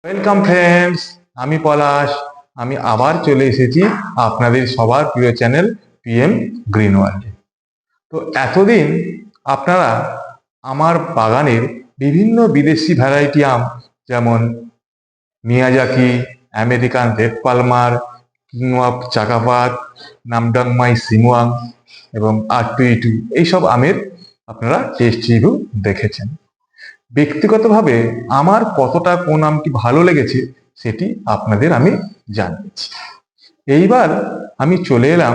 Welcome friends, আমি পলাশ। আমি আবার চলে এসেছি আপনাদের সবার প্রিয় চ্যানেল পিএম গ্রিন ওয়ার্ল্ডে। তো এতদিন আপনারা আমার বাগানের বিভিন্ন বিদেশি ভ্যারাইটি আম, যেমন Miyazaki, American red Palmer, king of Chakapat, Namdangmai Simoyang এবং R2E2, এইসব আমের আপনারা টেস্ট রিভিউ দেখেছেন। ব্যক্তিগতভাবে আমার কতটা কোন আমটি ভালো লেগেছে সেটি আপনাদের আমি জানিয়েছি। এইবার আমি চলে এলাম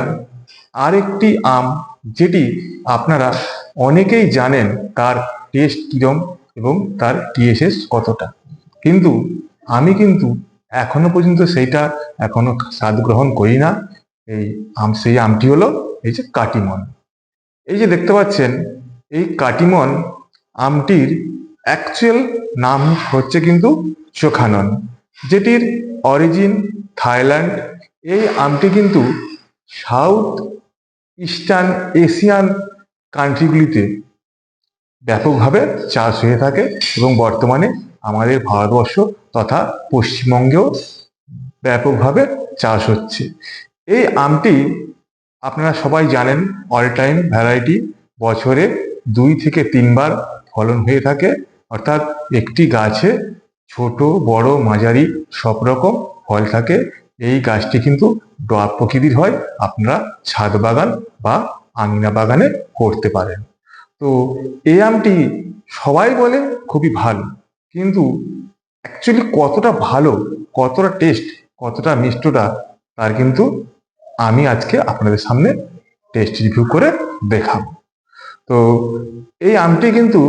আরেকটি আম, যেটি আপনারা অনেকেই জানেন তার টেস্ট কিরম এবং তার টিএসএস কতটা, কিন্তু আমি কিন্তু এখনো পর্যন্ত সেইটা এখনো স্বাদ গ্রহণ করি না। সেই আমটি হলো এই যে কাটিমন। এই যে দেখতে পাচ্ছেন, এই কাটিমন আমটির অ্যাকচুয়াল নাম হচ্ছে কিন্তু চোখানন, যেটির অরিজিন থাইল্যান্ড। এই আমটি কিন্তু সাউথ ইস্টার্ন এশিয়ান কান্ট্রিগুলিতে ব্যাপকভাবে চাষ হয়ে থাকে এবং বর্তমানে আমাদের ভারতবর্ষ তথা পশ্চিমবঙ্গেও ব্যাপকভাবে চাষ হচ্ছে। এই আমটি আপনারা সবাই জানেন অল টাইম ভ্যারাইটি, বছরে 2 থেকে 3 বার ফলন হয়ে থাকে, অর্থাৎ একটি গাছে ছোট বড় মাঝারি সব রকম ফল থাকে। এই গাছটি কিন্তু ড্রপ প্রকৃতির হয়, আপনারা ছাদ বাগান বা আঙিনা বাগানে করতে পারেন। তো এই আমটি সবাই বলে খুবই ভালো, কিন্তু অ্যাকচুয়ালি কতটা ভালো, কতটা টেস্ট, কতটা মিষ্টতা, তার কিন্তু আমি আজকে আপনাদের সামনে টেস্ট রিভিউ করে দেখাবো। তো এই আমটি কিন্তু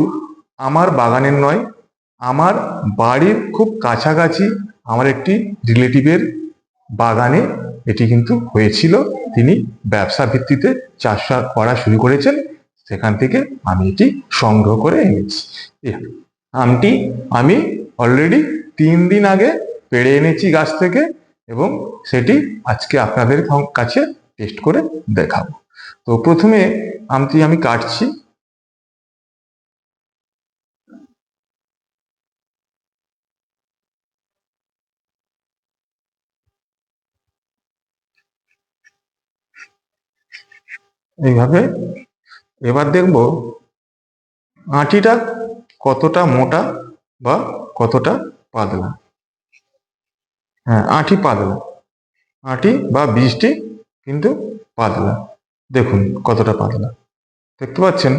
আমার বাগানের নয়, আমার বাড়ির খুব কাছাকাছি আমার একটি রিলেটিভের বাগানে এটি কিন্তু হয়েছিল। তিনি ব্যবসা ভিত্তিতে চাষ করা শুরু করেছেন, সেখান থেকে আমি এটি সংগ্রহ করে এনেছি। এই আমটি আমি অলরেডি 3 দিন আগে পেড়ে এনেছি গাছ থেকে, এবং সেটি আজকে আপনাদের কাছে টেস্ট করে দেখাবো। তো প্রথমে আমটি আমি কাটছি। এইভাবে এবার দেখব আঁটিটা কতটা মোটা বা কতটা পাতলা। হ্যাঁ, আঁটি পাতলা, আঁটি বা বীজটি কিন্তু পাতলা। দেখুন কতটা পাতলা, দেখতে পাচ্ছেন।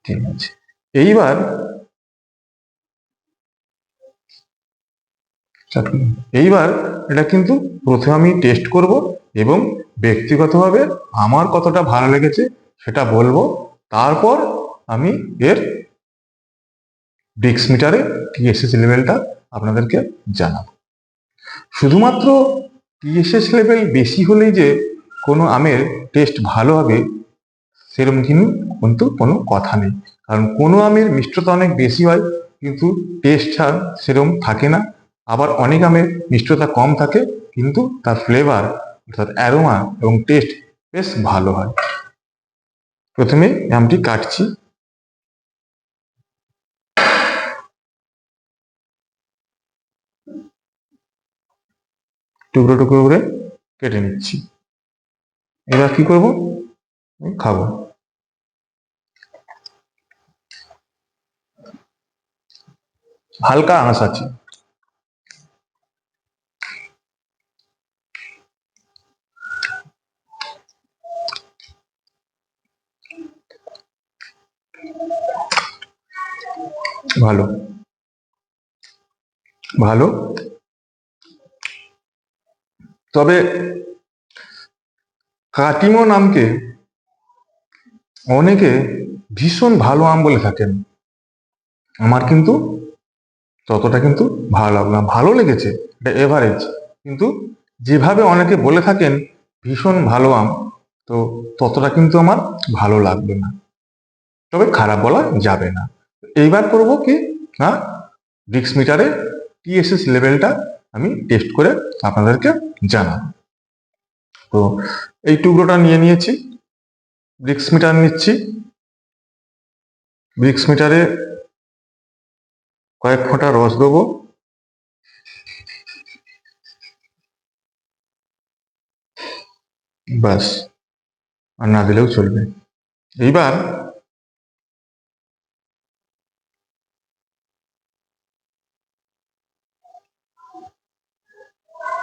ঠিক আছে, এইবার এইবার এটা কিন্তু প্রথমে আমি টেস্ট করব এবং ব্যক্তিগতভাবে আমার কতটা ভালো লেগেছে সেটা বলবো। তারপর আমি এর ব্রিক্স মিটারে টিএসএস লেভেলটা আপনাদেরকে জানাবো। শুধুমাত্র টিএসএস লেভেল বেশি হলেই যে কোনো আমের টেস্ট ভালো হবে সেরকম কিন্তু কোনো কথা নেই, কারণ কোনো আমের মিষ্টতা অনেক বেশি হয় কিন্তু টেস্টটা সেরকম থাকে না। আবার অনেক আমের মিষ্টতা কম থাকে কিন্তু তার ফ্লেভার অর্থাৎ অ্যারোমা এবং টেস্ট বেশ ভালো হয়। প্রথমে আমটি কাটছি। টুকরো টুকরো করে কেটে নিচ্ছি। এবার কি করব, খাবো। হালকা আঁশ আছে। ভালো, ভালো। তবে কাটিমন আমকে অনেকে ভীষণ ভালো আম বলে থাকেন, আমার কিন্তু ততটা কিন্তু ভালো লাগলো না। ভালো লেগেছে, এটা এভারেজ, কিন্তু যেভাবে অনেকে বলে থাকেন ভীষণ ভালো আম, তো ততটা কিন্তু আমার ভালো লাগবে না, তবে খারাপ বলা যাবে না। এইবার করব কি না, ব্রিক্স মিটারে টিএসএস লেভেলটা আমি টেস্ট করে আপনাদেরকে জানাবো। তো এই টুকরোটা নিয়ে নিয়েছি, ব্রিক্স মিটার নিচ্ছি। ব্রিক্স মিটারে কয়েক ফোঁটা রস দেবো। ব্যাস, আর না দিলেও চলবে। এইবার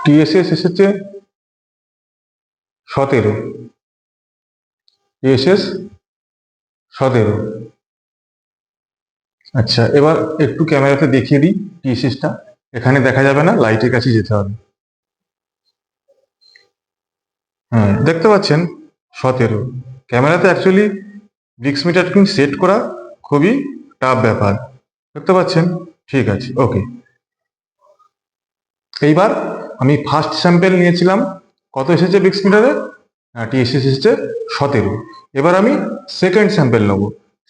টিএসএস এসেছে 17, টিএসএস 17। আচ্ছা, এবার একটু ক্যামেরাতে দেখিয়ে দিই টিএসএসটা। এখানে দেখা যাবে না, লাইটের কাছে যেতে হবে। হ্যাঁ, দেখতে পাচ্ছেন 17। ক্যামেরাতে অ্যাকচুয়ালি ব্রিক্স মিটার কিন্তু সেট করা খুবই টাফ ব্যাপার, দেখতে পাচ্ছেন। ঠিক আছে, ওকে। এইবার আমি ফার্স্ট স্যাম্পেল নিয়েছিলাম, কত এসেছে ব্রিক্স মিটারে? টিএসএস এসেছে 17। এবার আমি সেকেন্ড স্যাম্পেল নেব।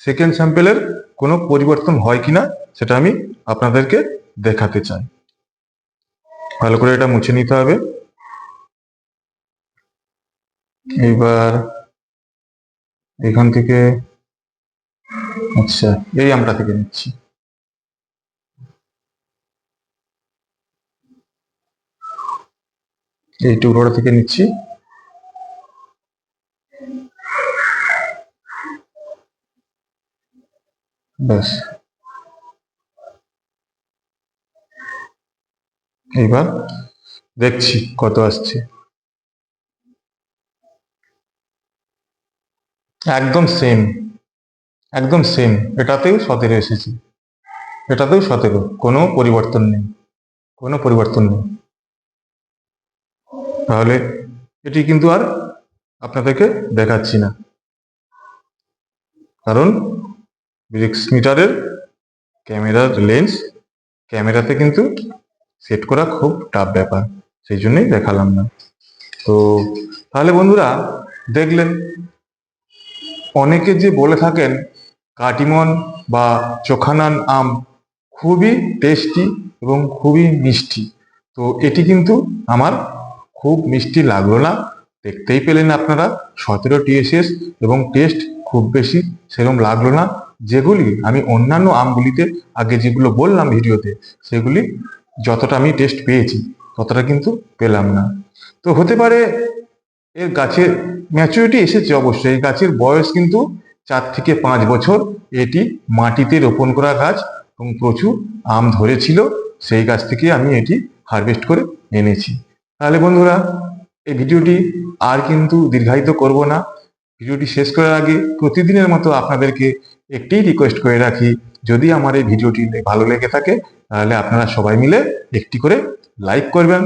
সেকেন্ড স্যাম্পেলের কোনো পরিবর্তন হয় কিনা সেটা আমি আপনাদেরকে দেখাতে চাই। ভালো করে এটা মুছে নিতে হবে। এইবার এখান থেকে, আচ্ছা, এই আমটা থেকে নিচ্ছি। এই টুকরোটা থেকে নিচ্ছি। ব্যাস, এইবার দেখছি কত আসছে। একদম সেম, একদম সেম। এটাতেও 17 এসেছে, এটাতেও 17, কোনো পরিবর্তন নেই, কোনো পরিবর্তন নেই। তাহলে এটি কিন্তু আর আপনাদেরকে দেখাচ্ছি না, কারণ ব্রিক্স মিটারের ক্যামেরার লেন্স ক্যামেরাতে কিন্তু সেট করা খুব টাফ ব্যাপার, সেই জন্যই দেখালাম না। তো তাহলে বন্ধুরা দেখলেন, অনেকে যে বলে থাকেন কাটিমন বা চোখানান আম খুবই টেস্টি এবং খুবই মিষ্টি। তো এটি কিন্তু আমার খুব মিষ্টি লাগলো না। দেখতেই পেলেন আপনারা 17 টিএসএস, এবং টেস্ট খুব বেশি সেরকম লাগলো না। যেগুলি আমি অন্যান্য আমগুলিতে আগে যেগুলো বললাম ভিডিওতে, সেগুলি যতটা আমি টেস্ট পেয়েছি ততটা কিন্তু পেলাম না। তো হতে পারে এর গাছের ম্যাচুরিটি এসেছে, অবশ্যই এই গাছের বয়স কিন্তু 4 থেকে 5 বছর। এটি মাটিতে রোপণ করা গাছ এবং প্রচুর আম ধরেছিল, সেই গাছ থেকে আমি এটি হারভেস্ট করে এনেছি। তাহলে বন্ধুরা, এই ভিডিওটি আর কিন্তু দীর্ঘায়িত করব না। ভিডিওটি শেষ করার আগে প্রতিদিনের মতো আপনাদেরকে একটি রিকোয়েস্ট করে রাখি, যদি আমার এই ভিডিওটি ভালো লেগে থাকে তাহলে আপনারা সবাই মিলে একটি করে লাইক করবেন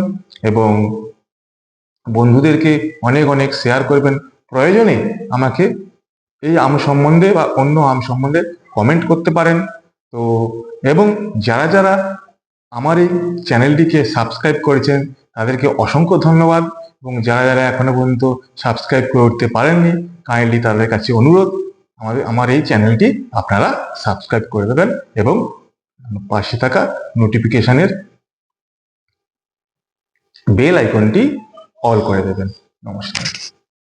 এবং বন্ধুদেরকে অনেক অনেক শেয়ার করবেন। প্রয়োজনে আমাকে এই আম সম্বন্ধে বা অন্য আম সম্বন্ধে কমেন্ট করতে পারেন। তো এবং যারা যারা আমার এই চ্যানেলটিকে সাবস্ক্রাইব করেছেন তাদেরকে অসংখ্য ধন্যবাদ, এবং যারা যারা এখনো পর্যন্ত সাবস্ক্রাইব করে উঠতে পারেননি, কাইন্ডলি তাদের কাছে অনুরোধ, আমার এই চ্যানেলটি আপনারা সাবস্ক্রাইব করে দেবেন এবং পাশে থাকা নোটিফিকেশনের বেল আইকনটি অল করে দেবেন। নমস্কার।